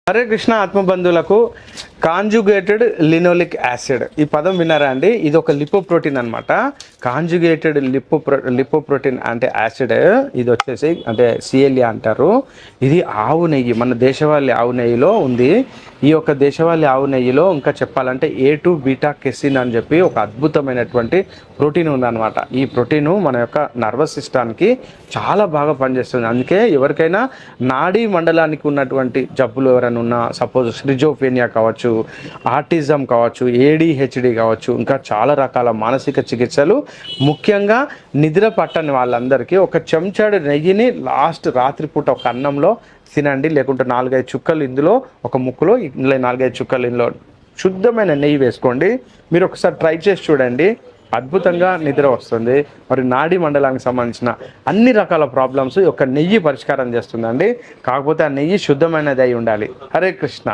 హరే కృష్ణ ఆత్మబంధువులకు conjugated linoleic acid ఈ పదం విన్నారా అండి? ఇది ఒక లిపోప్రోటీన్ అనమాట. కాంజుగేటెడ్ లిపోప్రోటీన్ అంటే యాసిడ్, ఇది వచ్చేసి అంటే సిఎల్ఏ అంటారు. ఇది ఆవు నెయ్యి, మన దేశవాళీ ఆవు నెయ్యిలో ఉంది. ఈ యొక్క దేశవాళీ ఆవు నెయ్యిలో ఇంకా చెప్పాలంటే A2 బీటా కెసిన్ అని చెప్పి ఒక అద్భుతమైనటువంటి ప్రోటీన్ ఉందన్నమాట. ఈ ప్రోటీను మన యొక్క నర్వస్ సిస్టానికి చాలా బాగా పనిచేస్తుంది. అందుకే ఎవరికైనా నాడీ మండలానికి ఉన్నటువంటి జబ్బులు ఎవరైనా ఉన్నా, సపోజ్ స్క్రిజోఫేనియా కావచ్చు, ఆటిజం కావచ్చు, ADHD కావచ్చు, ఇంకా చాలా రకాల మానసిక చికిత్సలు, ముఖ్యంగా నిద్ర పట్టని వాళ్ళందరికీ ఒక చెంచాడు నెయ్యిని రాత్రిపూట ఒక అన్నంలో తినండి. లేకుంటే 4-5 చుక్కలు ఇందులో ఒక ముక్కులో, ఇందులో 4-5 చుక్కలు ఇందులో శుద్ధమైన నెయ్యి వేసుకోండి. మీరు ఒకసారి ట్రై చేసి చూడండి, అద్భుతంగా నిద్ర వస్తుంది. మరి నాడీ మండలానికి సంబంధించిన అన్ని రకాల ప్రాబ్లమ్స్ యొక్క నెయ్యి పరిష్కారం చేస్తుందండి. కాకపోతే ఆ నెయ్యి శుద్ధమైనది అయి ఉండాలి. హరే కృష్ణ.